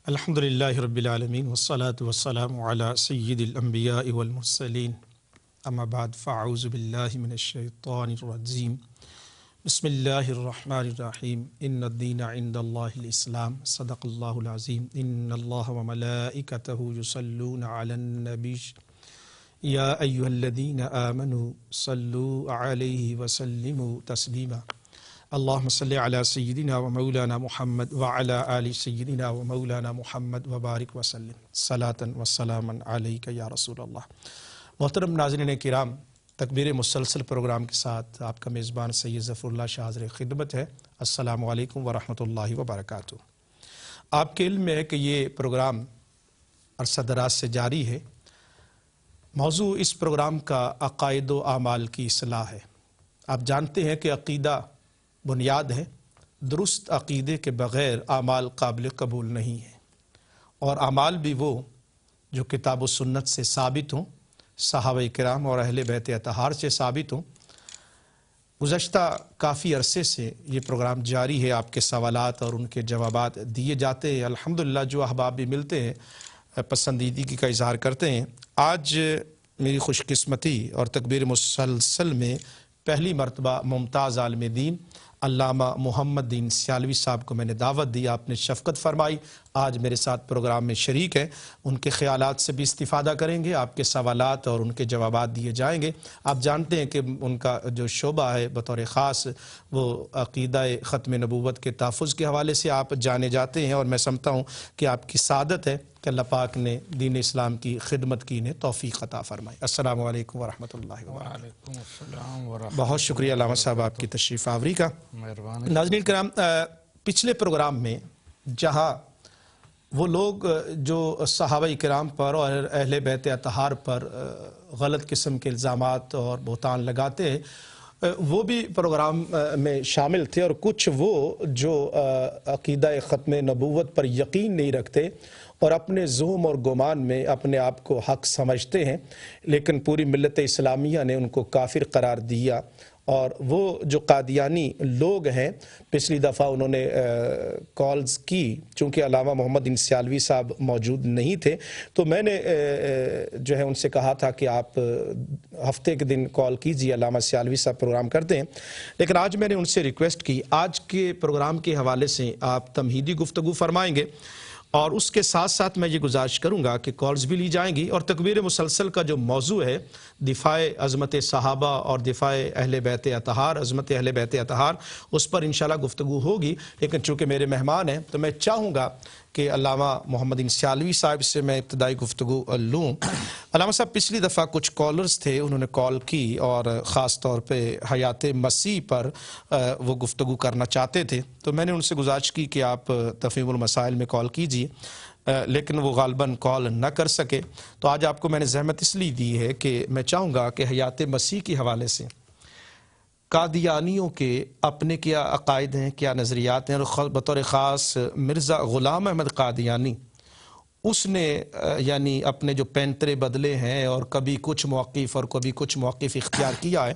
الحمدللہ رب العالمین والصلاة والسلام علی سید الانبیاء والمرسلین اما بعد فاعوذ باللہ من الشیطان الرجیم بسم اللہ الرحمن الرحیم ان الدین عند اللہ الاسلام صدق اللہ العظیم ان اللہ وملائکتہ یصلون علی النبی یا ایہا الذین آمنوا صلوا علیہ وسلموا تسلیما اللہم صلی علی سیدنا و مولانا محمد وعلی آل سیدنا و مولانا محمد وبارک وسلم صلاۃ و سلاما علیک یا رسول اللہ۔ محترم ناظرین کرام، تکبیر مسلسل پروگرام کے ساتھ آپ کا میزبان سید ظفر اللہ شاہ حاضر خدمت ہے۔ السلام علیکم ورحمۃ اللہ وبرکاتہ۔ آپ کے علم میں ہے کہ یہ پروگرام عرصہ دراز سے جاری ہے۔ موضوع اس پروگرام کا عقائد و اعمال کی اصلاح ہے۔ آپ جانتے ہیں کہ عقیدہ بنیاد ہے، درست عقیدے کے بغیر اعمال قابل قبول نہیں ہے، اور اعمال بھی وہ جو کتاب و سنت سے ثابت ہوں، صحابہ کرام اور اہل بیت اطہار سے ثابت ہوں۔ گزشتہ کافی عرصے سے یہ پروگرام جاری ہے، آپ کے سوالات اور ان کے جوابات دیے جاتے ہیں۔ الحمدللہ جو احباب بھی ملتے ہیں پسندیدگی کا اظہار کرتے ہیں۔ آج میری خوش قسمتی اور تکبیر مسلسل میں پہلی مرتبہ ممتاز عالم دین علامہ محمد دین سیالوی صاحب کو میں نے دعوت دی، آپ نے شفقت فرمائی، آج میرے ساتھ پروگرام میں شریک ہے۔ ان کے خیالات سے بھی استفادہ کریں گے، آپ کے سوالات اور ان کے جوابات دیے جائیں گے۔ آپ جانتے ہیں کہ ان کا جو شعبہ ہے بطور خاص وہ عقیدہ ختم نبوت کے تحفظ کے حوالے سے آپ جانے جاتے ہیں، اور میں سمجھتا ہوں کہ آپ کی سعادت ہے کہ اللہ پاک نے دین اسلام کی خدمت کی انہیں توفیق عطا فرمائی۔ السلام علیکم ورحمۃ اللہ وبرکاتہ۔ وعلیکم السلام ورحمۃ بہت شکریہ علامہ صاحب آپ کی تشریف آوری کا۔ مہربانی۔ ناظرین کرام، پچھلے پروگرام میں جہاں وہ لوگ جو صحابہ کرام پر اور اہل بیت اطہار پر غلط قسم کے الزامات اور بہتان لگاتے ہیں، وہ بھی پروگرام میں شامل تھے، اور کچھ وہ جو عقیدہ ختم نبوت پر یقین نہیں رکھتے اور اپنے زعم اور گمان میں اپنے آپ کو حق سمجھتے ہیں، لیکن پوری ملت اسلامیہ نے ان کو کافر قرار دیا۔ اور وہ جو قادیانی لوگ ہیں، پچھلی دفعہ انہوں نے کالز کی، چونکہ علامہ محمد دین سیالوی صاحب موجود نہیں تھے تو میں نے جو ہے ان سے کہا تھا کہ آپ ہفتے کے دن کال کیجیے، علامہ سیالوی صاحب پروگرام کرتے ہیں، لیکن آج میں نے ان سے ریکویسٹ کی آج کے پروگرام کے حوالے سے آپ تمہیدی گفتگو فرمائیں گے، اور اس کے ساتھ ساتھ میں یہ گزارش کروں گا کہ کالز بھی لی جائیں گی، اور تکبیر مسلسل کا جو موضوع ہے دفاع عظمت صحابہ اور دفاع اہل بیت اطہار، عظمت اہل بیت اطہار، اس پر انشاءاللہ گفتگو ہوگی۔ لیکن چونکہ میرے مہمان ہیں تو میں چاہوں گا کہ علامہ محمد دین سیالوی صاحب سے میں ابتدائی گفتگو لوں۔ علامہ صاحب، پچھلی دفعہ کچھ کالرز تھے، انہوں نے کال کی اور خاص طور پہ حیات مسیح پر وہ گفتگو کرنا چاہتے تھے، تو میں نے ان سے گزارش کی کہ آپ تفہیم المسائل میں کال کیجیے، لیکن وہ غالباً کال نہ کر سکے۔ تو آج آپ کو میں نے زحمت اس لیے دی ہے کہ میں چاہوں گا کہ حیات مسیح کے حوالے سے قادیانیوں کے اپنے کیا عقائد ہیں، کیا نظریات ہیں، اور بطور خاص مرزا غلام احمد قادیانی، اس نے یعنی اپنے جو پینترے بدلے ہیں اور کبھی کچھ موقف اور کبھی کچھ موقف اختیار کیا ہے،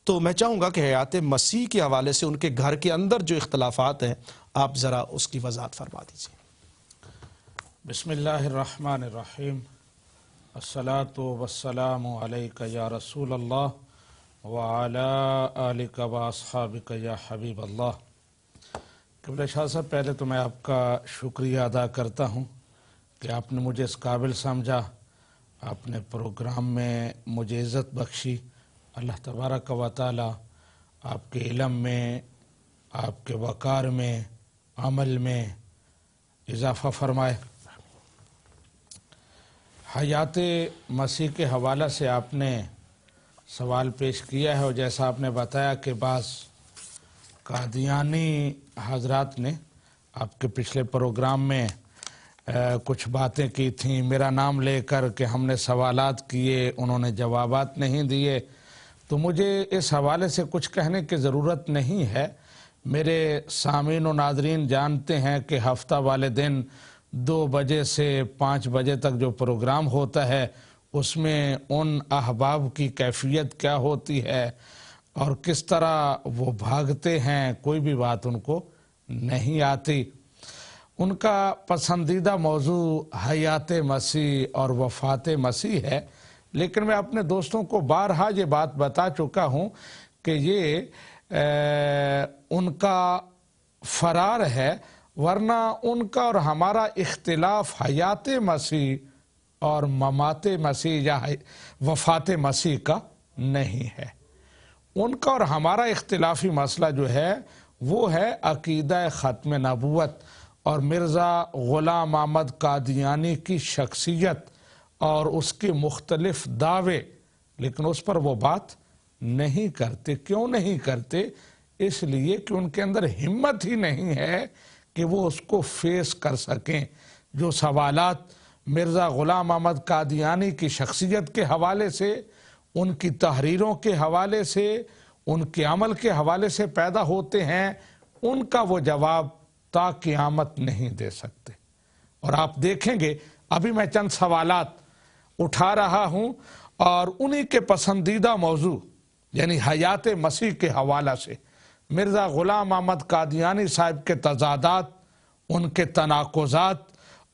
تو میں چاہوں گا کہ حیات مسیح کے حوالے سے ان کے گھر کے اندر جو اختلافات ہیں آپ ذرا اس کی وضاحت فرما دیجیے۔ بسم اللہ الرحمن الرحیم، الصلاۃ والسلام علیک یا رسول اللہ وعلی آلک و اصحابک یا حبیب اللہ۔ قبلہ شاہ صاحب، پہلے تو میں آپ کا شکریہ ادا کرتا ہوں کہ آپ نے مجھے اس قابل سمجھا، آپ نے پروگرام میں مجھے عزت بخشی۔ اللہ تبارک و تعالی آپ کے علم میں، آپ کے وقار میں، عمل میں اضافہ فرمائے۔ حیات مسیح کے حوالہ سے آپ نے سوال پیش کیا ہے، اور جیسا آپ نے بتایا کہ بعض قادیانی حضرات نے آپ کے پچھلے پروگرام میں کچھ باتیں کی تھیں میرا نام لے کر کہ ہم نے سوالات کیے، انہوں نے جوابات نہیں دیے، تو مجھے اس حوالے سے کچھ کہنے کی ضرورت نہیں ہے۔ میرے سامعین و ناظرین جانتے ہیں کہ ہفتہ والے دن 2 بجے سے 5 بجے تک جو پروگرام ہوتا ہے اس میں ان احباب کی کیفیت کیا ہوتی ہے اور کس طرح وہ بھاگتے ہیں، کوئی بھی بات ان کو نہیں آتی۔ ان کا پسندیدہ موضوع حیات مسیح اور وفات مسیح ہے، لیکن میں اپنے دوستوں کو بارہا یہ بات بتا چکا ہوں کہ یہ ان کا فرار ہے، ورنہ ان کا اور ہمارا اختلاف حیات مسیح اور ممات مسیح یا وفات مسیح کا نہیں ہے۔ ان کا اور ہمارا اختلافی مسئلہ جو ہے وہ ہے عقیدہ ختم نبوت اور مرزا غلام احمد قادیانی کی شخصیت اور اس کے مختلف دعوے، لیکن اس پر وہ بات نہیں کرتے۔ کیوں نہیں کرتے؟ اس لیے کہ ان کے اندر ہمت ہی نہیں ہے کہ وہ اس کو فیس کر سکیں۔ جو سوالات مرزا غلام احمد قادیانی کی شخصیت کے حوالے سے، ان کی تحریروں کے حوالے سے، ان کے عمل کے حوالے سے پیدا ہوتے ہیں، ان کا وہ جواب تا قیامت نہیں دے سکتے۔ اور آپ دیکھیں گے ابھی میں چند سوالات اٹھا رہا ہوں اور انہی کے پسندیدہ موضوع یعنی حیات مسیح کے حوالہ سے مرزا غلام احمد قادیانی صاحب کے تضادات، ان کے تناقضات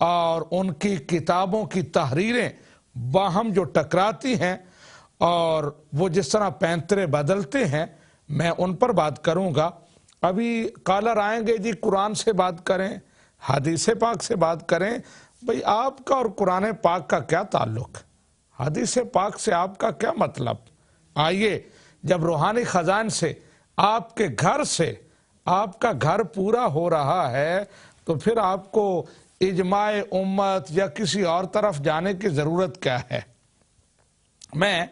اور ان کی کتابوں کی تحریریں باہم جو ٹکراتی ہیں اور وہ جس طرح پینترے بدلتے ہیں، میں ان پر بات کروں گا۔ ابھی کالر آئیں گے جی قرآن سے بات کریں، حدیث پاک سے بات کریں۔ بھئی آپ کا اور قرآن پاک کا کیا تعلق؟ حدیث پاک سے آپ کا کیا مطلب؟ آئیے، جب روحانی خزان سے آپ کے گھر سے آپ کا گھر پورا ہو رہا ہے تو پھر آپ کو اجماع امت یا کسی اور طرف جانے کی ضرورت کیا ہے؟ میں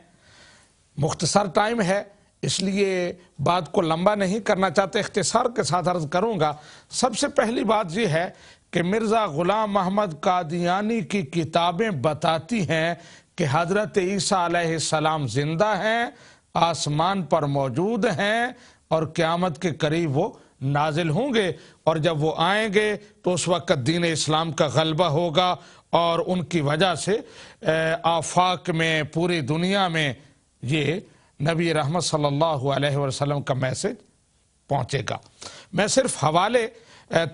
مختصر ٹائم ہے اس لیے بات کو لمبا نہیں کرنا چاہتے، اختصار کے ساتھ عرض کروں گا۔ سب سے پہلی بات یہ ہے کہ مرزا غلام احمد قادیانی کی کتابیں بتاتی ہیں کہ حضرت عیسیٰ علیہ السلام زندہ ہیں، آسمان پر موجود ہیں اور قیامت کے قریب وہ نازل ہوں گے، اور جب وہ آئیں گے تو اس وقت دین اسلام کا غلبہ ہوگا اور ان کی وجہ سے آفاق میں، پوری دنیا میں یہ نبی رحمت صلی اللہ علیہ وسلم کا میسج پہنچے گا۔ میں صرف حوالے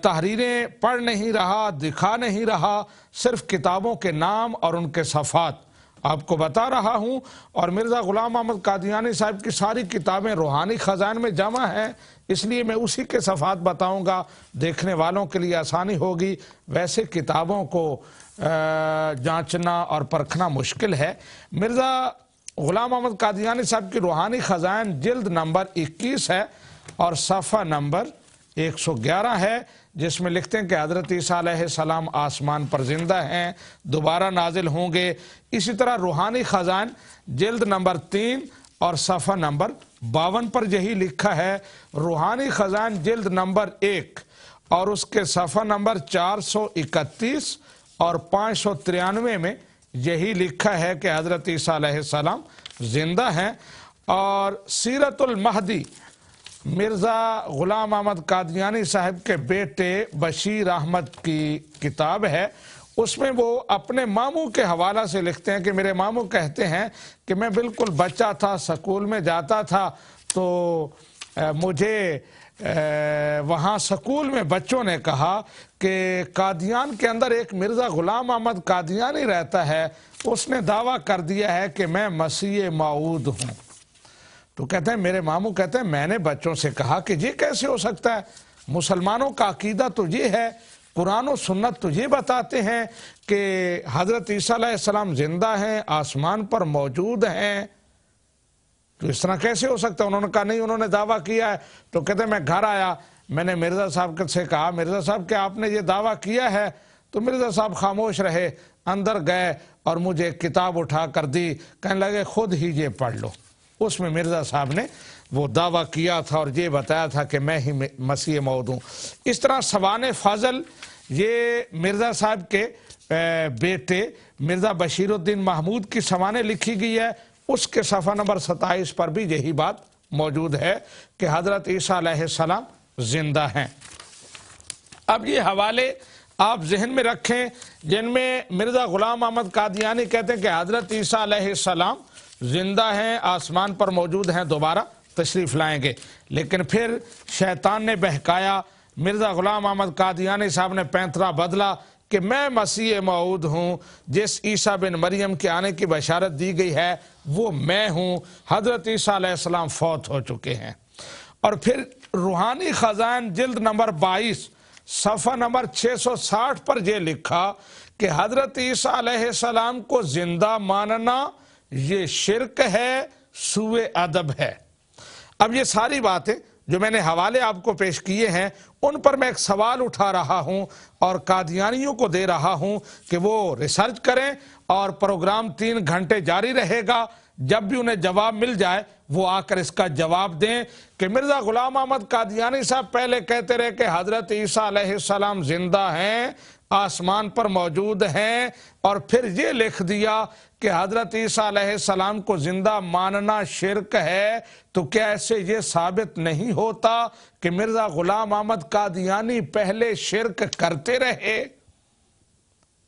تحریریں پڑھ نہیں رہا، دکھا نہیں رہا، صرف کتابوں کے نام اور ان کے صفحات آپ کو بتا رہا ہوں، اور مرزا غلام احمد قادیانی صاحب کی ساری کتابیں روحانی خزان میں جمع ہیں، اس لیے میں اسی کے صفحات بتاؤں گا، دیکھنے والوں کے لیے آسانی ہوگی۔ ویسے کتابوں کو جانچنا اور پرکھنا مشکل ہے۔ مرزا غلام احمد قادیانی صاحب کی روحانی خزان جلد نمبر 21 ہے اور صفحہ نمبر 111 ہے، جس میں لکھتے ہیں کہ حضرت عیسیٰ علیہ السلام آسمان پر زندہ ہیں، دوبارہ نازل ہوں گے۔ اسی طرح روحانی خزان جلد نمبر 3 اور صفحہ نمبر 52 پر یہی لکھا ہے۔ روحانی خزان جلد نمبر 1 اور اس کے صفحہ نمبر 431 اور 593 میں یہی لکھا ہے کہ حضرت عیسیٰ علیہ السلام زندہ ہیں۔ اور سیرت المہدی مرزا غلام احمد قادیانی صاحب کے بیٹے بشیر احمد کی کتاب ہے، اس میں وہ اپنے ماموں کے حوالہ سے لکھتے ہیں کہ میرے ماموں کہتے ہیں کہ میں بالکل بچہ تھا، سکول میں جاتا تھا تو مجھے وہاں سکول میں بچوں نے کہا کہ قادیان کے اندر ایک مرزا غلام احمد قادیانی رہتا ہے، اس نے دعویٰ کر دیا ہے کہ میں مسیح موعود ہوں۔ تو کہتے ہیں میرے ماموں کہتے ہیں میں نے بچوں سے کہا کہ یہ کیسے ہو سکتا ہے؟ مسلمانوں کا عقیدہ تو یہ ہے، قرآن و سنت تو یہ بتاتے ہیں کہ حضرت عیسیٰ علیہ السلام زندہ ہیں، آسمان پر موجود ہیں، تو اس طرح کیسے ہو سکتا ہے؟ انہوں نے کہا نہیں، انہوں نے دعویٰ کیا ہے۔ تو کہتے ہیں میں گھر آیا، میں نے مرزا صاحب سے کہا مرزا صاحب کہ آپ نے یہ دعویٰ کیا ہے؟ تو مرزا صاحب خاموش رہے، اندر گئے اور مجھے ایک کتاب اٹھا کر دی، کہنے لگے خود ہی یہ پڑھ لو۔ اس میں مرزا صاحب نے وہ دعویٰ کیا تھا اور یہ بتایا تھا کہ میں ہی مسیح موعود ہوں۔ اس طرح سوان فضل یہ مرزا صاحب کے بیٹے مرزا بشیر الدین محمود کی سوانح لکھی گئی ہے، اس کے صفحہ نمبر 27 پر بھی یہی بات موجود ہے کہ حضرت عیسیٰ علیہ السلام زندہ ہیں۔ اب یہ حوالے آپ ذہن میں رکھیں جن میں مرزا غلام احمد قادیانی کہتے ہیں کہ حضرت عیسیٰ علیہ السلام زندہ ہیں، آسمان پر موجود ہیں، دوبارہ تشریف لائیں گے، لیکن پھر شیطان نے بہکایا، مرزا غلام احمد قادیانی صاحب نے پینترا بدلا کہ میں مسیح موعود ہوں، جس عیسیٰ بن مریم کے آنے کی بشارت دی گئی ہے وہ میں ہوں۔ حضرت عیسیٰ علیہ السلام فوت ہو چکے ہیں۔ اور پھر روحانی خزائن جلد نمبر 22 صفحہ نمبر 660 پر یہ لکھا کہ حضرت عیسیٰ علیہ السلام کو زندہ ماننا یہ شرک ہے، سوء ادب ہے۔ اب یہ ساری باتیں جو میں نے حوالے آپ کو پیش کیے ہیں ان پر میں ایک سوال اٹھا رہا ہوں اور قادیانیوں کو دے رہا ہوں کہ وہ ریسرچ کریں، اور پروگرام 3 گھنٹے جاری رہے گا۔ جب بھی انہیں جواب مل جائے وہ آ کر اس کا جواب دیں کہ مرزا غلام احمد قادیانی صاحب پہلے کہتے رہے کہ حضرت عیسیٰ علیہ السلام زندہ ہیں، آسمان پر موجود ہیں، اور پھر یہ لکھ دیا کہ حضرت عیسیٰ علیہ السلام کو زندہ ماننا شرک ہے۔ تو کیا ایسے یہ ثابت نہیں ہوتا کہ مرزا غلام احمد قادیانی پہلے شرک کرتے رہے؟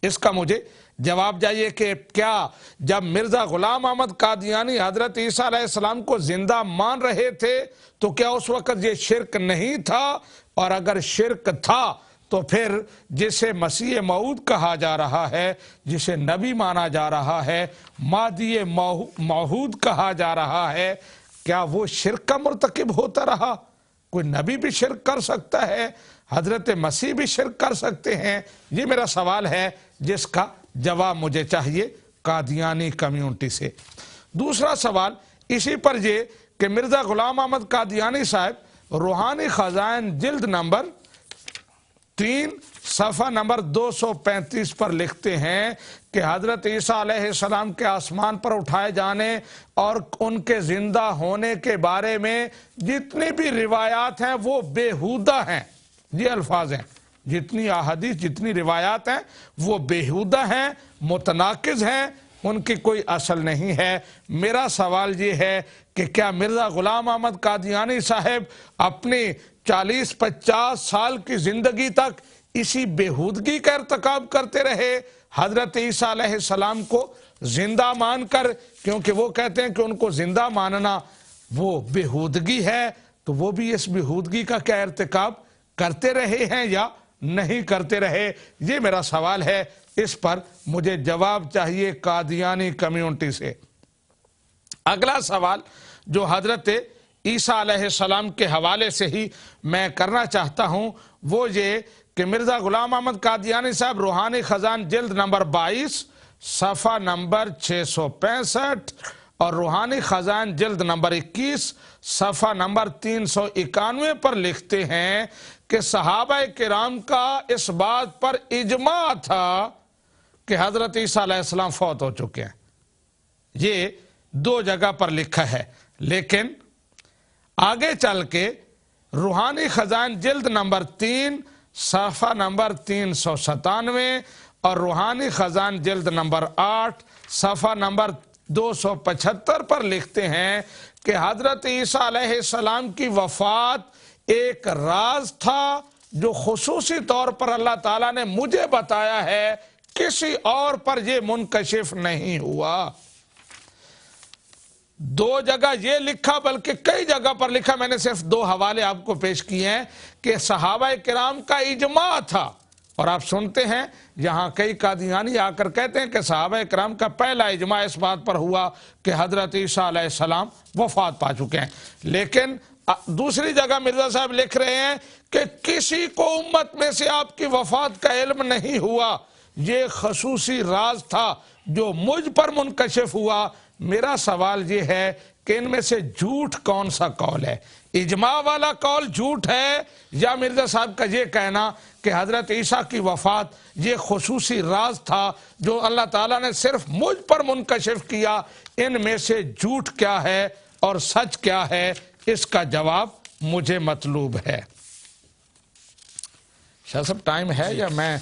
اس کا مجھے جواب چاہیے کہ کیا جب مرزا غلام احمد قادیانی حضرت عیسیٰ علیہ السلام کو زندہ مان رہے تھے تو کیا اس وقت یہ شرک نہیں تھا؟ اور اگر شرک تھا تو پھر جسے مسیح موعود کہا جا رہا ہے، جسے نبی مانا جا رہا ہے، مہدی موعود کہا جا رہا ہے، کیا وہ شرک کا مرتکب ہوتا رہا؟ کوئی نبی بھی شرک کر سکتا ہے، حضرت مسیح بھی شرک کر سکتے ہیں؟ یہ میرا سوال ہے جس کا جواب مجھے چاہیے قادیانی کمیونٹی سے۔ دوسرا سوال اسی پر یہ کہ مرزا غلام احمد قادیانی صاحب روحانی خزائن جلد نمبر 3 صفحہ نمبر 235 پر لکھتے ہیں کہ حضرت عیسیٰ علیہ السلام کے آسمان پر اٹھائے جانے اور ان کے زندہ ہونے کے بارے میں جتنی بھی روایات ہیں وہ بیہودہ ہیں۔ یہ الفاظ ہیں، جتنی احادیث جتنی روایات ہیں وہ بیہودہ ہیں، متناقض ہیں، ان کی کوئی اصل نہیں ہے۔ میرا سوال یہ ہے کہ کیا مرزا غلام احمد قادیانی صاحب اپنی 40-50 سال کی زندگی تک اسی بیہودگی کا ارتکاب کرتے رہے، حضرت عیسیٰ علیہ السلام کو زندہ مان کر؟ کیونکہ وہ کہتے ہیں کہ ان کو زندہ ماننا وہ بیہودگی ہے، تو وہ بھی اس بیہودگی کا کیا ارتکاب کرتے رہے ہیں یا نہیں کرتے رہے؟ یہ میرا سوال ہے، اس پر مجھے جواب چاہیے قادیانی کمیونٹی سے۔ اگلا سوال جو حضرت عیسیٰ علیہ السلام کے حوالے سے ہی میں کرنا چاہتا ہوں وہ یہ کہ مرزا غلام احمد قادیانی صاحب روحانی خزائن جلد نمبر 22 صفحہ نمبر 665 اور روحانی خزائن جلد نمبر 21 صفحہ نمبر 391 پر لکھتے ہیں کہ صحابہ کرام کا اس بات پر اجماع تھا کہ حضرت عیسیٰ علیہ السلام فوت ہو چکے ہیں۔ یہ 2 جگہ پر لکھا ہے، لیکن آگے چل کے روحانی خزائن جلد نمبر 3 صفحہ نمبر 397 اور روحانی خزائن جلد نمبر 8 صفحہ نمبر 275 پر لکھتے ہیں کہ حضرت عیسیٰ علیہ السلام کی وفات ایک راز تھا جو خصوصی طور پر اللہ تعالیٰ نے مجھے بتایا ہے، کسی اور پر یہ منکشف نہیں ہوا۔ 2 جگہ یہ لکھا، بلکہ کئی جگہ پر لکھا، میں نے صرف 2 حوالے آپ کو پیش کیے ہیں کہ صحابہ کرام کا اجماع تھا۔ اور آپ سنتے ہیں یہاں کئی قادیانی آ کر کہتے ہیں کہ صحابہ کرام کا پہلا اجماع اس بات پر ہوا کہ حضرت عیسیٰ علیہ السلام وفات پا چکے ہیں، لیکن دوسری جگہ مرزا صاحب لکھ رہے ہیں کہ کسی کو امت میں سے آپ کی وفات کا علم نہیں ہوا، یہ خصوصی راز تھا جو مجھ پر منکشف ہوا۔ میرا سوال یہ ہے کہ ان میں سے جھوٹ کون سا قول ہے؟ اجماع والا قول جھوٹ ہے یا مرزا صاحب کا یہ کہنا کہ حضرت عیسیٰ کی وفات یہ خصوصی راز تھا جو اللہ تعالیٰ نے صرف مجھ پر منکشف کیا؟ ان میں سے جھوٹ کیا ہے اور سچ کیا ہے؟ اس کا جواب مجھے مطلوب ہے۔ شاہ صاحب ٹائم ہے یا میں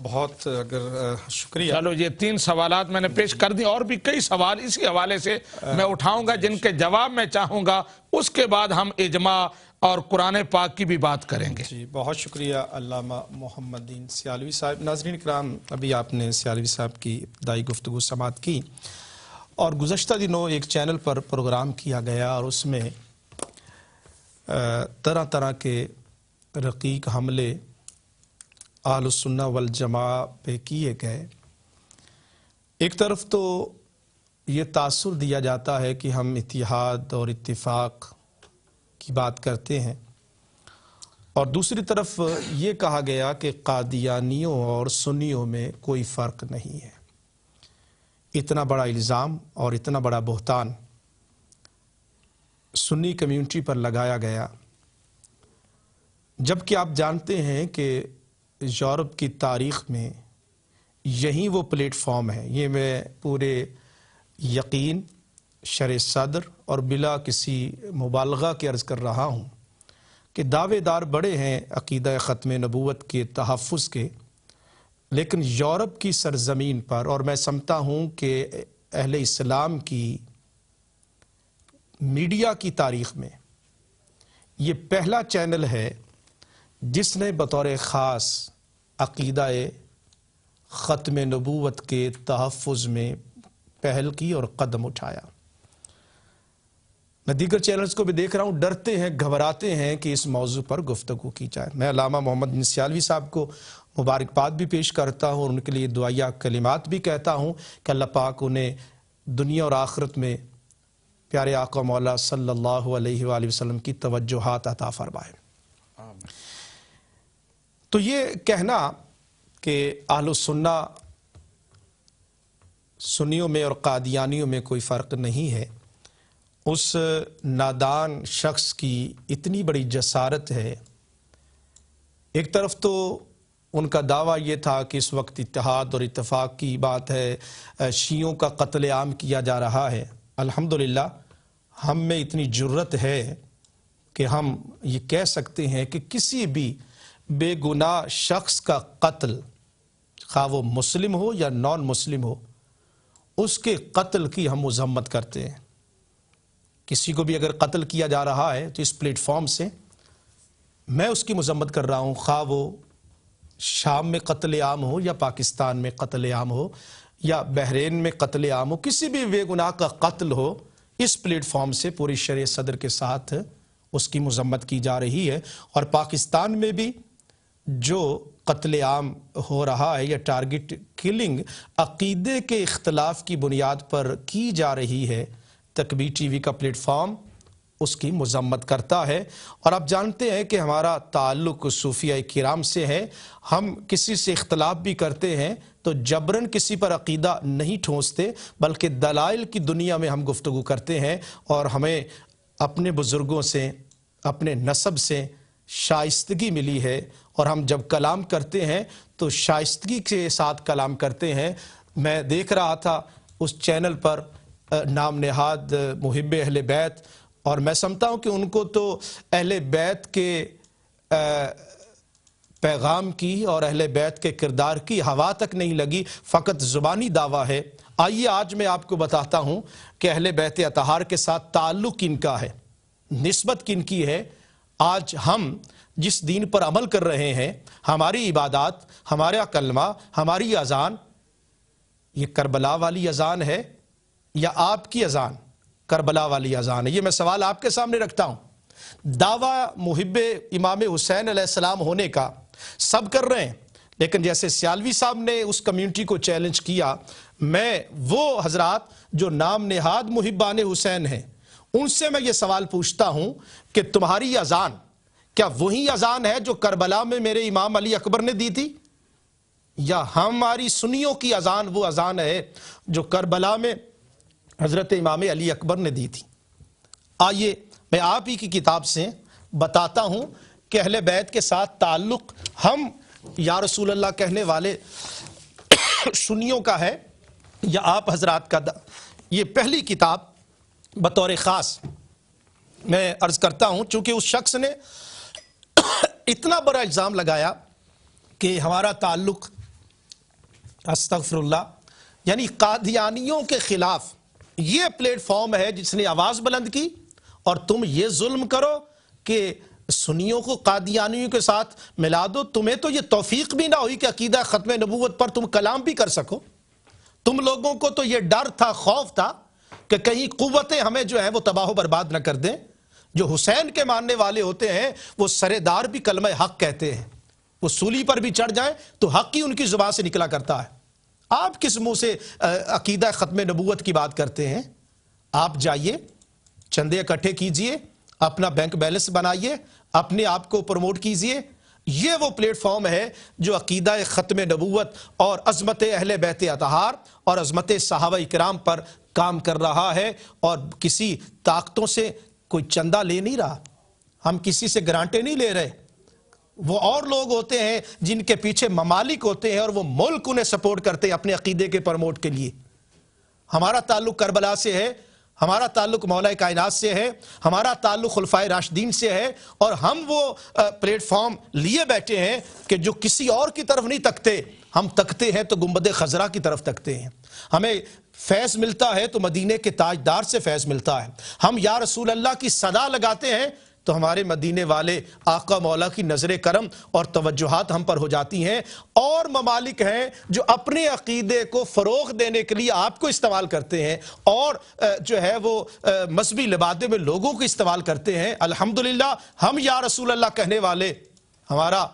بہت اگر شکریہ۔ چلو یہ 3 سوالات میں نے پیش کر دی، اور بھی کئی سوال اسی حوالے سے میں اٹھاؤں گا جن کے جواب میں چاہوں گا، اس کے بعد ہم اجماع اور قرآن پاک کی بھی بات کریں گے۔ جی بہت شکریہ علامہ محمد دین سیالوی صاحب۔ ناظرین کرام، ابھی آپ نے سیالوی صاحب کی ابتدائی گفتگو سماعت کی، اور گزشتہ دنوں ایک چینل پر پروگرام کیا گیا اور اس میں طرح طرح کے رقیق حملے اہل السنہ والجماع پہ کیے گئے، ایک طرف تو یہ تاثر دیا جاتا ہے کہ ہم اتحاد اور اتفاق کی بات کرتے ہیں، اور دوسری طرف یہ کہا گیا کہ قادیانیوں اور سنیوں میں کوئی فرق نہیں ہے۔ اتنا بڑا الزام اور اتنا بڑا بہتان سنی کمیونٹی پر لگایا گیا، جبکہ آپ جانتے ہیں کہ یورپ کی تاریخ میں یہی وہ پلیٹ فارم ہے۔ یہ میں پورے یقین، شرح صدر اور بلا کسی مبالغہ کے عرض کر رہا ہوں کہ دعوے دار بڑے ہیں عقیدہ ختم نبوت کے تحفظ کے، لیکن یورپ کی سرزمین پر، اور میں سمجھتا ہوں کہ اہل اسلام کی میڈیا کی تاریخ میں یہ پہلا چینل ہے جس نے بطور خاص عقیدہ ختم نبوت کے تحفظ میں پہل کی اور قدم اٹھایا۔ میں دیگر چینلز کو بھی دیکھ رہا ہوں، ڈرتے ہیں، گھبراتے ہیں کہ اس موضوع پر گفتگو کی جائے۔ میں علامہ محمد بن سیالوی صاحب کو مبارکباد بھی پیش کرتا ہوں اور ان کے لیے دعائیہ کلمات بھی کہتا ہوں کہ اللہ پاک انہیں دنیا اور آخرت میں پیارے آقا مولا صلی اللہ علیہ وآلہ وسلم کی توجہات عطا فرمائے۔ تو یہ کہنا کہ اہل السنہ سنیوں میں اور قادیانیوں میں کوئی فرق نہیں ہے، اس نادان شخص کی اتنی بڑی جسارت ہے۔ ایک طرف تو ان کا دعویٰ یہ تھا کہ اس وقت اتحاد اور اتفاق کی بات ہے، شیعوں کا قتل عام کیا جا رہا ہے۔ الحمدللہ ہم میں اتنی جرت ہے کہ ہم یہ کہہ سکتے ہیں کہ کسی بھی بے گناہ شخص کا قتل، خواہ وہ مسلم ہو یا نان مسلم ہو، اس کے قتل کی ہم مذمت کرتے ہیں۔ کسی کو بھی اگر قتل کیا جا رہا ہے تو اس پلیٹ فارم سے میں اس کی مذمت کر رہا ہوں، خواہ وہ شام میں قتل عام ہو یا پاکستان میں قتل عام ہو یا بحرین میں قتل عام ہو، کسی بھی بے گناہ کا قتل ہو، اس پلیٹ فارم سے پوری شرح صدر کے ساتھ اس کی مذمت کی جا رہی ہے۔ اور پاکستان میں بھی جو قتل عام ہو رہا ہے یا ٹارگٹ کلنگ عقیدے کے اختلاف کی بنیاد پر کی جا رہی ہے، تکبیر ٹی وی کا پلیٹ فارم اس کی مذمت کرتا ہے۔ اور آپ جانتے ہیں کہ ہمارا تعلق صوفیہ کرام سے ہے، ہم کسی سے اختلاف بھی کرتے ہیں تو جبراً کسی پر عقیدہ نہیں ٹھونستے، بلکہ دلائل کی دنیا میں ہم گفتگو کرتے ہیں، اور ہمیں اپنے بزرگوں سے، اپنے نسب سے شائستگی ملی ہے، اور ہم جب کلام کرتے ہیں تو شائستگی کے ساتھ کلام کرتے ہیں۔ میں دیکھ رہا تھا اس چینل پر نام نہاد محب اہل بیت، اور میں سمجھتا ہوں کہ ان کو تو اہل بیت کے پیغام کی اور اہل بیت کے کردار کی ہوا تک نہیں لگی، فقط زبانی دعویٰ ہے۔ آئیے آج میں آپ کو بتاتا ہوں کہ اہل بیت اطہار کے ساتھ تعلق کن کا ہے، نسبت کن کی ہے۔ آج ہم جس دین پر عمل کر رہے ہیں، ہماری عبادات، ہمارا کلمہ، ہماری اذان، یہ کربلا والی اذان ہے یا آپ کی اذان کربلا والی اذان ہے؟ یہ میں سوال آپ کے سامنے رکھتا ہوں۔ دعویٰ محب امام حسین علیہ السلام ہونے کا سب کر رہے ہیں، لیکن جیسے سیالوی صاحب نے اس کمیونٹی کو چیلنج کیا، میں وہ حضرات جو نام نہاد محبان حسین ہیں ان سے میں یہ سوال پوچھتا ہوں کہ تمہاری اذان کیا وہی اذان ہے جو کربلا میں میرے امام علی اکبر نے دی تھی، یا ہماری سنیوں کی اذان وہ اذان ہے جو کربلا میں حضرت امام علی اکبر نے دی تھی؟ آئیے میں آپ ہی کی کتاب سے بتاتا ہوں کہ اہل بیت کے ساتھ تعلق ہم یا رسول اللہ کہنے والے سنیوں کا ہے یا آپ حضرات کا۔ یہ پہلی کتاب بطور خاص میں عرض کرتا ہوں، چونکہ اس شخص نے اتنا بڑا الزام لگایا کہ ہمارا تعلق استغفر اللہ، یعنی قادیانیوں کے خلاف یہ پلیٹ فارم ہے جس نے آواز بلند کی، اور تم یہ ظلم کرو کہ سنیوں کو قادیانیوں کے ساتھ ملا دو۔ تمہیں تو یہ توفیق بھی نہ ہوئی کہ عقیدہ ختم نبوت پر تم کلام بھی کر سکو۔ تم لوگوں کو تو یہ ڈر تھا، خوف تھا کہ کہیں قوتیں ہمیں جو ہے وہ تباہ و برباد نہ کر دیں، جو حسین کے ماننے والے ہوتے ہیں وہ سرے دار بھی کلمہ حق کہتے ہیں، وہ سولی پر بھی چڑھ جائیں تو حق ہی ان کی زبان سے نکلا کرتا ہے۔ آپ کس منہ سے عقیدہ ختم نبوت کی بات کرتے ہیں؟ آپ جائیے، چندے اکٹھے کیجئے، اپنا بینک بیلنس بنائیے، اپنے آپ کو پروموٹ کیجئے۔ یہ وہ پلیٹ فارم ہے جو عقیدہ ختم نبوت اور عظمت اہل بیت اطہار اور عظمت صحابہ کرام پر کام کر رہا ہے، اور کسی طاقتوں سے کوئی چندہ لے نہیں رہا، ہم کسی سے گرانٹیں نہیں لے رہے۔ وہ اور لوگ ہوتے ہیں جن کے پیچھے ممالک ہوتے ہیں اور وہ ملک انہیں سپورٹ کرتے ہیں اپنے عقیدے کے پروموٹ کے لیے۔ ہمارا تعلق کربلا سے ہے، ہمارا تعلق مولا کائنات سے ہے، ہمارا تعلق خلفائے راشدین سے ہے، اور ہم وہ پلیٹ فارم لیے بیٹھے ہیں کہ جو کسی اور کی طرف نہیں تکتے، ہم تکتے ہیں تو گنبد خضرا کی طرف تکتے ہیں۔ ہمیں فیض ملتا ہے تو مدینے کے تاجدار سے فیض ملتا ہے۔ ہم یا رسول اللہ کی صدا لگاتے ہیں تو ہمارے مدینے والے آقا مولا کی نظر کرم اور توجہات ہم پر ہو جاتی ہیں۔ اور ممالک ہیں جو اپنے عقیدے کو فروغ دینے کے لیے آپ کو استعمال کرتے ہیں، اور جو ہے وہ مذہبی لبادے میں لوگوں کو استعمال کرتے ہیں۔ الحمدللہ ہم یا رسول اللہ کہنے والے، ہمارا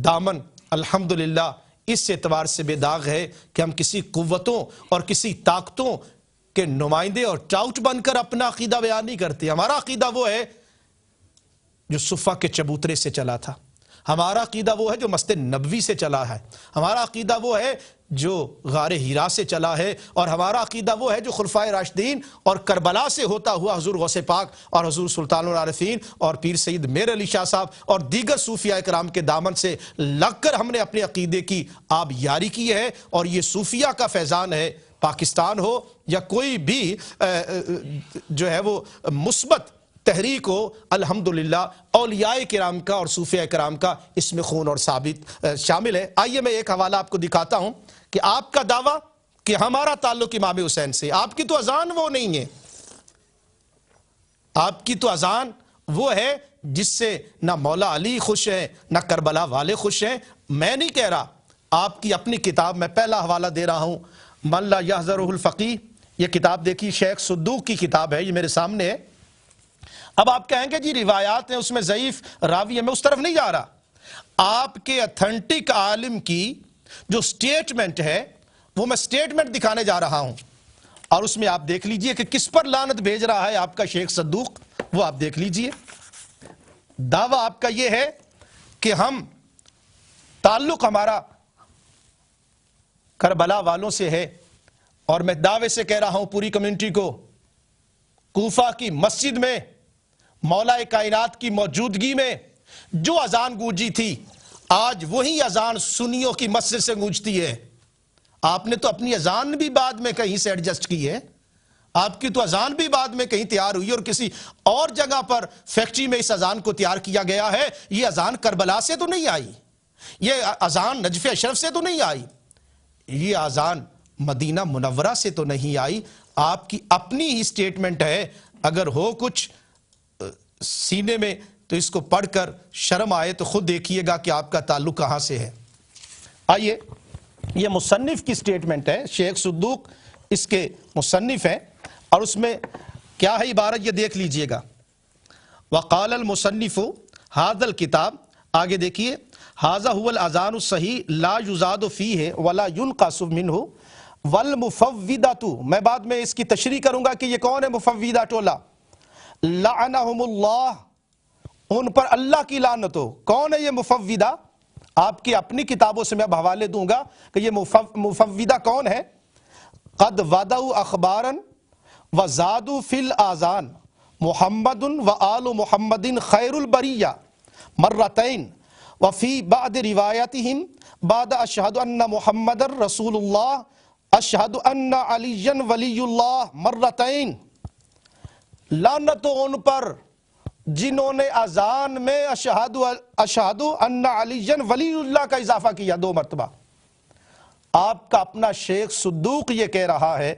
دامن الحمدللہ اس اعتبار سے بے داغ ہے کہ ہم کسی قوتوں اور کسی طاقتوں کے نمائندے اور ٹاؤٹ بن کر اپنا عقیدہ بیان نہیں کرتے۔ ہمارا عقیدہ وہ ہے جو صفا کے چبوترے سے چلا تھا، ہمارا عقیدہ وہ ہے جو مسجد نبوی سے چلا ہے، ہمارا عقیدہ وہ ہے جو غار ہیرا سے چلا ہے، اور ہمارا عقیدہ وہ ہے جو خلفائے راشدین اور کربلا سے ہوتا ہوا حضور غوث پاک اور حضور سلطان العارفین اور پیر سید میر علی شاہ صاحب اور دیگر صوفیاء کرام کے دامن سے لگ کر ہم نے اپنے عقیدے کی آب یاری کی ہے۔ اور یہ صوفیاء کا فیضان ہے، پاکستان ہو یا کوئی بھی جو ہے وہ مثبت تحریک ہو، الحمدللہ اولیاء کرام کا اور صوفیاء کرام کا اس میں خون اور ثابت شامل ہے۔ آئیے میں ایک حوالہ آپ کو دکھاتا ہوں کہ آپ کا دعویٰ کہ ہمارا تعلق امام حسین سے، آپ کی تو اذان وہ نہیں ہے، آپ کی تو اذان وہ ہے جس سے نہ مولا علی خوش ہیں نہ کربلا والے خوش ہیں۔ میں نہیں کہہ رہا، آپ کی اپنی کتاب، میں پہلا حوالہ دے رہا ہوں، من لا یحذرہ الفقیہ، یہ کتاب دیکھیے، شیخ صدوق کی کتاب ہے، یہ میرے سامنے ہے۔ اب آپ کہیں گے جی روایات ہیں اس میں ضعیف راوی ہے، میں اس طرف نہیں جا رہا، آپ کے اتھینٹک عالم کی جو سٹیٹمنٹ ہے وہ میں سٹیٹمنٹ دکھانے جا رہا ہوں، اور اس میں آپ دیکھ لیجئے کہ کس پر لعنت بھیج رہا ہے آپ کا شیخ صدوق، وہ آپ دیکھ لیجئے۔ دعویٰ آپ کا یہ ہے کہ ہم تعلق ہمارا کربلا والوں سے ہے، اور میں دعوے سے کہہ رہا ہوں پوری کمیونٹی کو، کوفہ کی مسجد میں مولا کائنات کی موجودگی میں جو اذان گونجی تھی، آج وہی اذان سنیوں کی مسجد سے گونجتی ہے۔ آپ نے تو اپنی اذان بھی بعد میں کہیں سے ایڈجسٹ کی ہے، آپ کی تو اذان بھی بعد میں کہیں تیار ہوئی اور کسی اور جگہ پر فیکٹری میں اس اذان کو تیار کیا گیا ہے۔ یہ اذان کربلا سے تو نہیں آئی، یہ اذان نجف اشرف سے تو نہیں آئی، یہ اذان مدینہ منورہ سے تو نہیں آئی، آپ کی اپنی ہی سٹیٹمنٹ ہے۔ اگر ہو کچھ سینے میں تو اس کو پڑھ کر شرم آئے تو خود دیکھیے گا کہ آپ کا تعلق کہاں سے ہے۔ آئیے، یہ مصنف کی سٹیٹمنٹ ہے، شیخ صدوق اس کے مصنف ہیں، اور اس میں کیا ہے عبارت یہ دیکھ لیجئے گا۔ وقال المصنف هذا الكتاب، آگے دیکھیے، هذا هو الاذان الصحیح لا یزاد فیہ ولا ينقص منہ والمفوضۃ، میں بعد میں اس کی تشریح کروں گا کہ یہ کون ہے مفوضہ ٹولہ، لعنہم اللہ، ان پر اللہ کی لعنت ہو۔ کون ہے یہ مفوضہ؟ آپ کی اپنی کتابوں سے میں اب حوالے دوں گا کہ یہ مفوضہ کون ہے۔ قد ودعوا اخبارا وزادوا فی الاذان محمد وآل محمد خیر البریہ مرتین وفی بعد روایتہم بعد اشہد ان محمد رسول اللہ اشہد ان علی ولی اللہ مرتین، لعنت ان پر جنہوں نے اذان میں اشہد ان علی ولی اللہ کا اضافہ کیا 2 مرتبہ۔ آپ کا اپنا شیخ صدوق یہ کہہ رہا ہے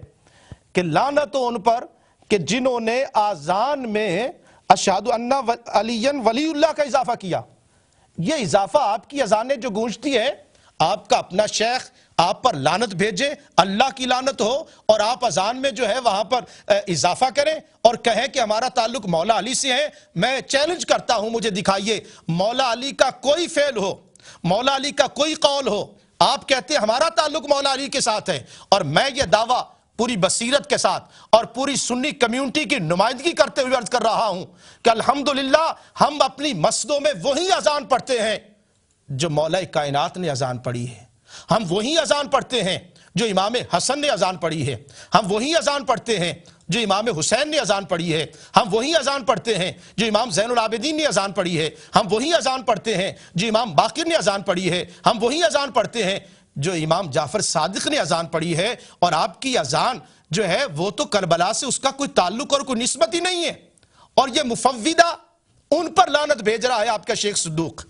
کہ لعنت ان پر کہ جنہوں نے اذان میں اشہد ان علی ولی اللہ کا اضافہ کیا۔ یہ اضافہ آپ کی اذانیں جو گونجتی ہے، آپ کا اپنا شیخ آپ پر لعنت بھیجے، اللہ کی لعنت ہو، اور آپ اذان میں جو ہے وہاں پر اضافہ کریں اور کہیں کہ ہمارا تعلق مولا علی سے ہے۔ میں چیلنج کرتا ہوں، مجھے دکھائیے مولا علی کا کوئی فعل ہو، مولا علی کا کوئی قول ہو، آپ کہتے ہیں ہمارا تعلق مولا علی کے ساتھ ہے، اور میں یہ دعویٰ پوری بصیرت کے ساتھ اور پوری سنی کمیونٹی کی نمائندگی کرتے ہوئے عرض کر رہا ہوں کہ الحمدللہ ہم اپنی مسجدوں میں وہی اذان پڑھتے ہیں جو مولا کائنات نے اذان پڑھی ہے، ہم وہی اذان پڑھتے ہیں جو امام حسن نے اذان پڑھی ہے، ہم وہی اذان پڑھتے ہیں جو امام حسین نے اذان پڑھی ہے، ہم وہی اذان پڑھتے ہیں جو امام زین العابدین نے اذان پڑھی ہے، ہم وہی اذان پڑھتے ہیں جو امام باقر نے اذان پڑھی ہے، ہم وہی اذان پڑھتے ہیں جو امام جعفر صادق نے اذان پڑھی ہے۔ اور آپ کی اذان جو ہے وہ تو کربلا سے اس کا کوئی تعلق اور کوئی نسبت ہی نہیں ہے، اور یہ مفوضہ ان پر لعنت بھیج رہا ہے آپ کا شیخ صدوق۔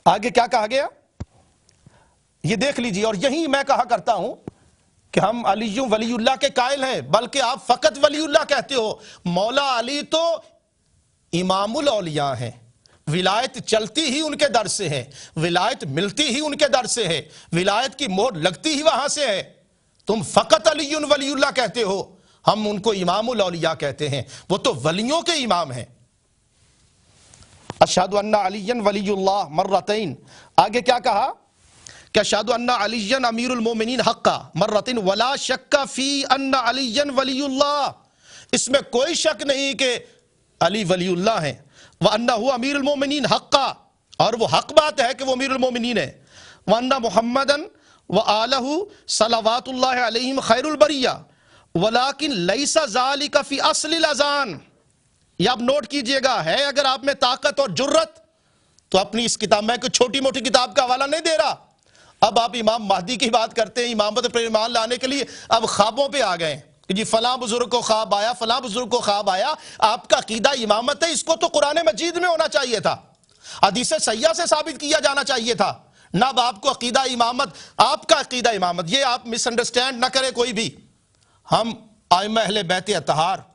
آگے کیا کہا گیا یہ دیکھ لیجیے، اور یہی میں کہا کرتا ہوں کہ ہم علی ولی اللہ کے قائل ہیں، بلکہ آپ فقط ولی اللہ کہتے ہو، مولا علی تو امام الاولیاء ہیں، ولایت چلتی ہی ان کے در سے ہے، ولایت ملتی ہی ان کے در سے ہے، ولایت کی مہر لگتی ہی وہاں سے ہے۔ تم فقط علی ولی اللہ کہتے ہو، ہم ان کو امام الاولیاء کہتے ہیں، وہ تو ولیوں کے امام ہیں۔ اشہدو ان علی ولی اللہ مرتین، آگے کیا کہا کہ اشہدو ان علی امیر المومنین حقا مرتین ولا شک فی ان علی ولی اللہ، اس میں کوئی شک نہیں کہ علی ولی اللہ ہیں، وَأَنَّهُ امیر المومنین حقا، اور وہ حق بات ہے کہ وہ امیر المومنین ہے، وَأَنَّ مُحَمَّدًا وَآلَهُ صلوات اللہ علیہم خیر البریہ ولیکن لیس ذالک فی اصل الاذان۔ یہ آپ نوٹ کیجئے گا، ہے اگر آپ میں طاقت اور جرت تو اپنی اس کتاب میں کوئی چھوٹی موٹی کتاب کا حوالہ نہیں دے رہا۔ اب آپ امام مہدی کی بات کرتے ہیں، امامت پر ایمان لانے کے لیے اب خوابوں پہ آ گئے کہ جی فلاں بزرگ کو خواب آیا، فلاں بزرگ کو خواب آیا۔ آپ کا عقیدہ امامت ہے، اس کو تو قرآن مجید میں ہونا چاہیے تھا، حدیث صحیحہ سے ثابت کیا جانا چاہیے تھا، نہ اب آپ کو عقیدہ امامت، آپ کا عقیدہ امامت، یہ آپ مس انڈرسٹینڈ نہ کرے کوئی بھی۔ ہم ائمہ اہل بیت اطہار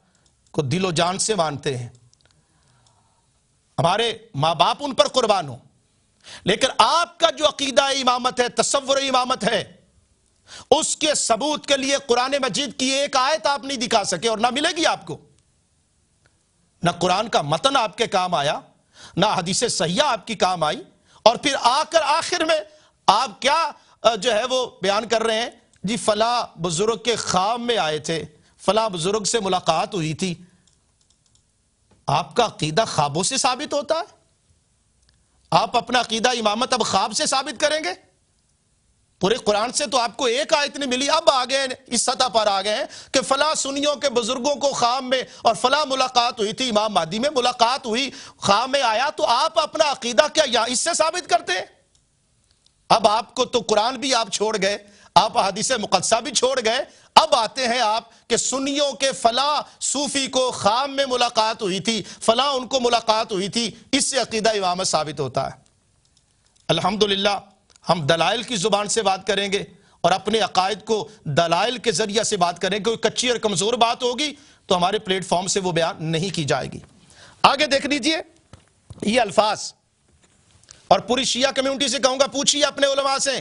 کو دل و جان سے مانتے ہیں، ہمارے ماں باپ ان پر قربان ہوں، لیکن آپ کا جو عقیدہ امامت ہے، تصور امامت ہے، اس کے ثبوت کے لیے قرآن مجید کی ایک آیت آپ نہیں دکھا سکے، اور نہ ملے گی آپ کو، نہ قرآن کا متن آپ کے کام آیا، نہ حدیث صحیحہ آپ کی کام آئی، اور پھر آخر میں آپ کیا جو ہے وہ بیان کر رہے ہیں، جی فلاں بزرگ کے خواب میں آئے تھے، فلاں بزرگ سے ملاقات ہوئی تھی۔ آپ کا عقیدہ خوابوں سے ثابت ہوتا ہے؟ آپ اپنا عقیدہ امامت اب خواب سے ثابت کریں گے؟ پورے قرآن سے تو آپ کو ایک آیت نہیں ملی، اب آگے اس سطح پر آگئے ہیں کہ فلاں سنیوں کے بزرگوں کو خواب میں اور فلاں ملاقات ہوئی تھی، امام مہدی میں ملاقات ہوئی، خواب میں آیا، تو آپ اپنا عقیدہ کیا یہاں اس سے ثابت کرتے ہیں؟ اب آپ کو تو قرآن بھی آپ چھوڑ گئے، آپ حدیث مقدسہ بھی چھوڑ گئے، اب آتے ہیں آپ کہ سنیوں کے فلاں صوفی کو خواب میں ملاقات ہوئی تھی، فلاں ان کو ملاقات ہوئی تھی، اس سے عقیدہ امامت ثابت ہوتا ہے۔ الحمدللہ ہم دلائل کی زبان سے بات کریں گے اور اپنے عقائد کو دلائل کے ذریعہ سے بات کریں گے، کوئی کچی اور کمزور بات ہوگی تو ہمارے پلیٹ فارم سے وہ بیان نہیں کی جائے گی۔ آگے دیکھ لیجئے یہ الفاظ، اور پوری شیعہ کمیونٹی سے کہوں گا پوچھئے اپنے علماء سے،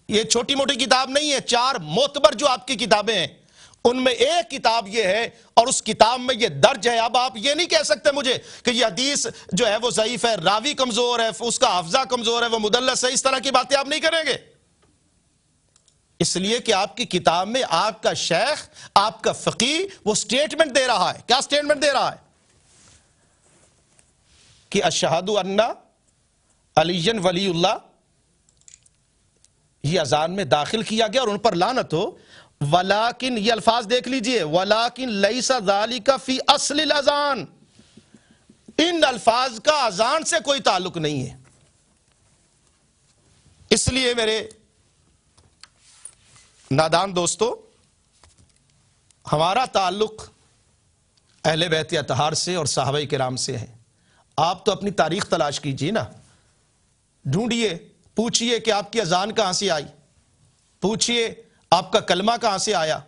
یہ چھوٹی موٹی کتاب نہیں ہے، 4 معتبر جو آپ کی کتابیں ہیں ان میں ایک کتاب یہ ہے، اور اس کتاب میں یہ درج ہے۔ اب آپ یہ نہیں کہہ سکتے مجھے کہ یہ حدیث جو ہے وہ ضعیف ہے، راوی کمزور ہے، اس کا حافظہ کمزور ہے، وہ مدلس ہے، اس طرح کی باتیں آپ نہیں کریں گے، اس لیے کہ آپ کی کتاب میں آپ کا شیخ، آپ کا فقیہ وہ سٹیٹمنٹ دے رہا ہے۔ کیا سٹیٹمنٹ دے رہا ہے؟ کہ اشہدو ان علی ولی اللہ، یہ اذان میں داخل کیا گیا اور ان پر لعنت ہو، ولیکن یہ الفاظ دیکھ لیجئے، ولیکن لیس ذالک فی اصل الاذان، ان الفاظ کا اذان سے کوئی تعلق نہیں ہے۔ اس لیے میرے نادان دوستو، ہمارا تعلق اہل بیت اطہار سے اور صحابہ کرام سے ہے۔ آپ تو اپنی تاریخ تلاش کیجئے نا، ڈھونڈیے، پوچھئے کہ آپ کی اذان کہاں سے آئی، پوچھئے آپ کا کلمہ کہاں سے آیا،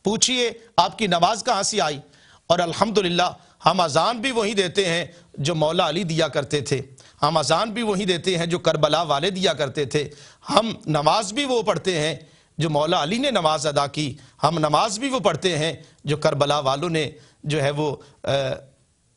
پوچھئے آپ کی نماز کہاں سے آئی، اور الحمدللہ ہم اذان بھی وہی دیتے ہیں جو مولا علی دیا کرتے تھے، ہم اذان بھی وہی دیتے ہیں جو کربلا والے دیا کرتے تھے، ہم نماز بھی وہ پڑھتے ہیں جو مولا علی نے نماز ادا کی، ہم نماز بھی وہ پڑھتے ہیں جو کربلا والوں نے جو ہے وہ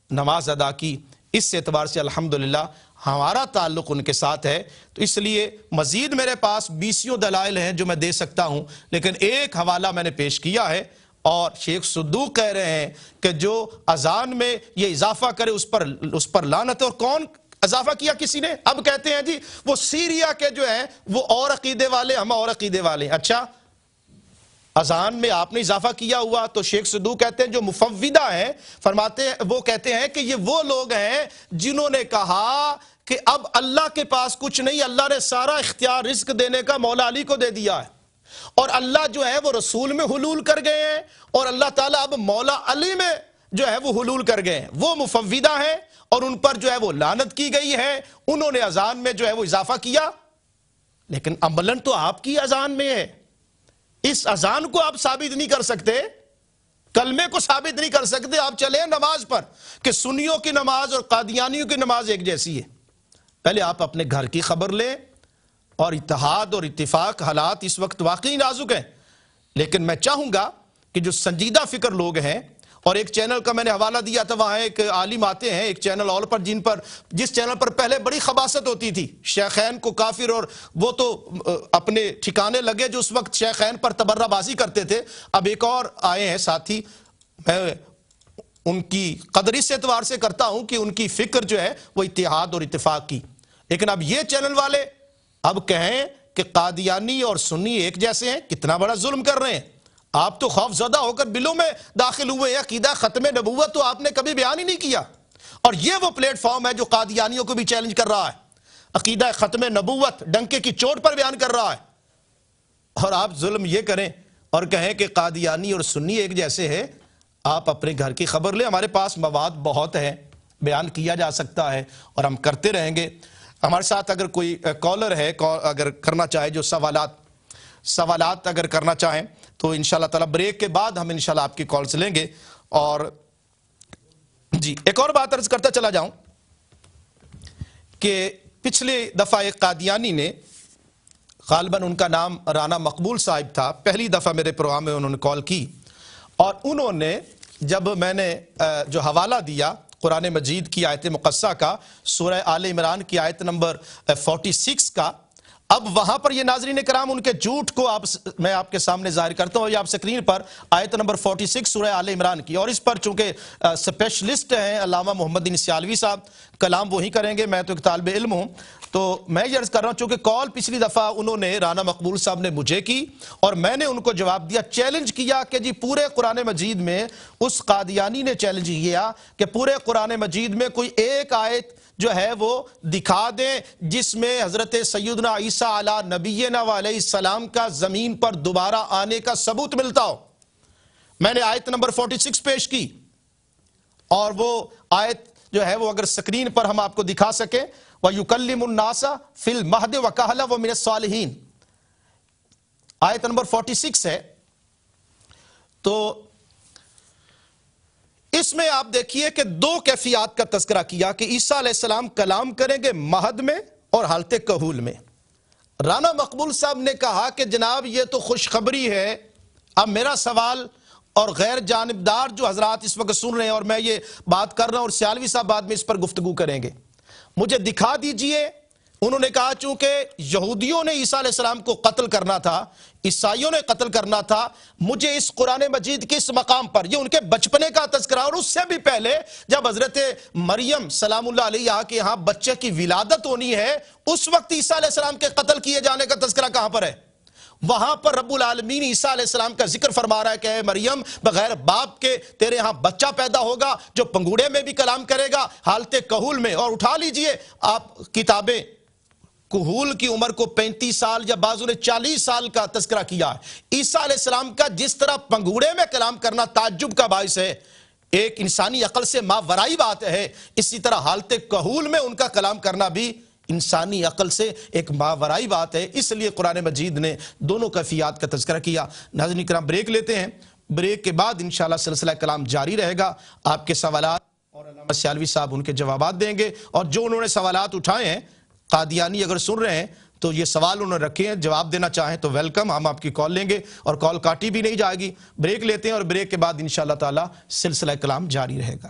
نماز ادا کی۔ اس اعتبار سے الحمدللہ ہمارا تعلق ان کے ساتھ ہے۔ تو اس لیے مزید میرے پاس 20 دلائل ہیں جو میں دے سکتا ہوں، لیکن ایک حوالہ میں نے پیش کیا ہے، اور شیخ صدوق کہہ رہے ہیں کہ جو اذان میں یہ اضافہ کرے اس پر لعنت ہے۔ اور کون اضافہ کیا کسی نے؟ اب کہتے ہیں جی وہ سیریا کے جو ہیں وہ اور عقیدے والے، ہم اور عقیدے والے ہیں۔ اچھا، اذان میں آپ نے اضافہ کیا ہوا تو شیخ صدوق کہتے ہیں جو مفوضہ ہیں، فرماتے ہیں، وہ کہتے ہیں کہ یہ وہ لوگ ہیں جنہوں نے کہا کہ اب اللہ کے پاس کچھ نہیں، اللہ نے سارا اختیار رزق دینے کا مولا علی کو دے دیا ہے، اور اللہ جو ہے وہ رسول میں حلول کر گئے ہیں، اور اللہ تعالیٰ اب مولا علی میں جو ہے وہ حلول کر گئے ہیں۔ وہ مفوضہ ہیں اور ان پر جو ہے وہ لعنت کی گئی ہے، انہوں نے اذان میں جو ہے وہ اضافہ کیا، لیکن عملاً تو آپ کی اذان میں ہے۔ اس اذان کو آپ ثابت نہیں کر سکتے، کلمے کو ثابت نہیں کر سکتے، آپ چلیں نماز پر کہ سنیوں کی نماز اور قادیانیوں کی نماز ایک جیسی ہے۔ پہلے آپ اپنے گھر کی خبر لیں، اور اتحاد اور اتفاق حالات اس وقت واقعی نازک ہیں، لیکن میں چاہوں گا کہ جو سنجیدہ فکر لوگ ہیں، اور ایک چینل کا میں نے حوالہ دیا تھا، وہاں ایک عالم آتے ہیں، ایک چینل اور پر جس چینل پر پہلے بڑی خباثت ہوتی تھی، شیخین کو کافر، اور وہ تو اپنے ٹھکانے لگے جو اس وقت شیخین پر تبرہ بازی کرتے تھے۔ اب ایک اور آئے ہیں ساتھی، میں ان کی قدر اس اعتبار سے کرتا ہوں کہ ان کی فکر جو ہے وہ اتحاد اور اتفاق کی، لیکن اب یہ چینل والے اب کہیں کہ قادیانی اور سنی ایک جیسے ہیں، کتنا بڑا ظلم کر رہے ہیں۔ آپ تو خوف زدہ ہو کر بلوں میں داخل ہوئے ہیں، عقیدہ ختم نبوت تو آپ نے کبھی بیان ہی نہیں کیا، اور یہ وہ پلیٹ فارم ہے جو قادیانیوں کو بھی چیلنج کر رہا ہے، عقیدہ ختم نبوت ڈنکے کی چوٹ پر بیان کر رہا ہے، اور آپ ظلم یہ کریں اور کہیں کہ قادیانی اور سنی ایک جیسے ہیں۔ آپ اپنے گھر کی خبر لیں، ہمارے پاس مواد بہت ہے، بیان کیا جا سکتا ہے، اور ہم کرتے رہیں گے۔ ہمارے ساتھ اگر کوئی کالر ہے، اگر کرنا چاہے، جو سوالات اگر کرنا چاہیں تو انشاءاللہ تعالی بریک کے بعد ہم انشاءاللہ آپ کی کالز لیں گے۔ اور جی ایک اور بات عرض کرتا چلا جاؤں کہ پچھلے دفعہ ایک قادیانی نے، غالباً ان کا نام رانا مقبول صاحب تھا، پہلی دفعہ میرے پروگرام میں انہوں نے کال کی، اور انہوں نے جب میں نے جو حوالہ دیا قرآن مجید کی آیت مقدسہ کا، سورہ آل عمران کی آیت نمبر 46 کا، اب وہاں پر یہ ناظرین کرام ان کے جھوٹ کو میں آپ کے سامنے ظاہر کرتا ہوں۔ یہ آپ سکرین پر آیت نمبر 46 سورہ آل عمران کی، اور اس پر چونکہ سپیشلسٹ ہیں علامہ محمد دین سیالوی صاحب، کلام وہی کریں گے، میں تو ایک طالب علم ہوں، تو میں یہ عرض کر رہا ہوں چونکہ کال پچھلی دفعہ انہوں نے رانا مقبول صاحب نے مجھے کی، اور میں نے ان کو جواب دیا، چیلنج کیا کہ جی پورے قرآن مجید میں، اس قادیانی نے چیلنج کیا کہ پورے قرآن مجید میں کوئی ایک آیت جو ہے وہ دکھا دیں جس میں حضرت سیدنا عیسیٰ علی نبینا علیہ السلام کا زمین پر دوبارہ آنے کا ثبوت ملتا ہو۔ میں نے آیت نمبر 46 پیش کی، اور وہ آیت جو ہے وہ اگر سکرین پر ہم آپ کو دکھا سکیں، وَيُكَلِّمُ النَّاسَ فِي الْمَهْدِ وَكَهْلًا وَمِنَ الصَّالِحِينَ، آیت نمبر 46 ہے۔ تو اس میں آپ دیکھیے کہ دو کیفیات کا تذکرہ کیا کہ عیسیٰ علیہ السلام کلام کریں گے مہد میں اور حالت کہول میں۔ رانا مقبول صاحب نے کہا کہ جناب یہ تو خوشخبری ہے، اب میرا سوال، اور غیر جانبدار جو حضرات اس وقت سن رہے ہیں، اور میں یہ بات کر رہا ہوں اور سیالوی صاحب بعد میں اس پر گفتگو کریں گے، مجھے دکھا دیجئے۔ انہوں نے کہا چونکہ یہودیوں نے عیسیٰ علیہ السلام کو قتل کرنا تھا، عیسائیوں نے قتل کرنا تھا، مجھے اس قرآن مجید کے اس مقام پر، یہ ان کے بچپنے کا تذکرہ، اور اس سے بھی پہلے جب حضرت مریم سلام اللہ علیہ کے یہاں بچے کی ولادت ہونی ہے، اس وقت عیسیٰ علیہ السلام کے قتل کیے جانے کا تذکرہ کہاں پر ہے؟ وہاں پر رب العالمین عیسیٰ علیہ السلام کا ذکر فرما رہا ہے کہ اے مریم بغیر باپ کے تیرے ہاں بچہ پیدا ہوگا جو پنگوڑے میں بھی کلام کرے گا حالت کہول میں۔ اور اٹھا لیجئے آپ کتابیں، کہول کی عمر کو 35 سال یا بعضوں نے 40 سال کا تذکرہ کیا ہے۔ عیسیٰ علیہ السلام کا جس طرح پنگوڑے میں کلام کرنا تعجب کا باعث ہے، ایک انسانی عقل سے ماورائی بات ہے، اسی طرح حالت کہول میں ان کا کلام کرنا بھی انسانی عقل سے ایک ماورائی بات ہے۔ اس لیے قرآن مجید نے دونوں کیفیات کا تذکرہ کیا۔ ناظرین کرام بریک لیتے ہیں، بریک کے بعد انشاءاللہ سلسلہ کلام جاری رہے گا، آپ کے سوالات اور علامہ سیالوی صاحب ان کے جوابات دیں گے، اور جو انہوں نے سوالات اٹھائے ہیں، قادیانی اگر سن رہے ہیں تو یہ سوال انہوں نے رکھے ہیں، جواب دینا چاہیں تو ویلکم، ہم آپ کی کال لیں گے اور کال کاٹی بھی نہیں جائے گی۔ بریک لیتے ہیں اور بریک کے بعد انشاءاللہ تعالی سلسلہ کلام جاری رہے گا۔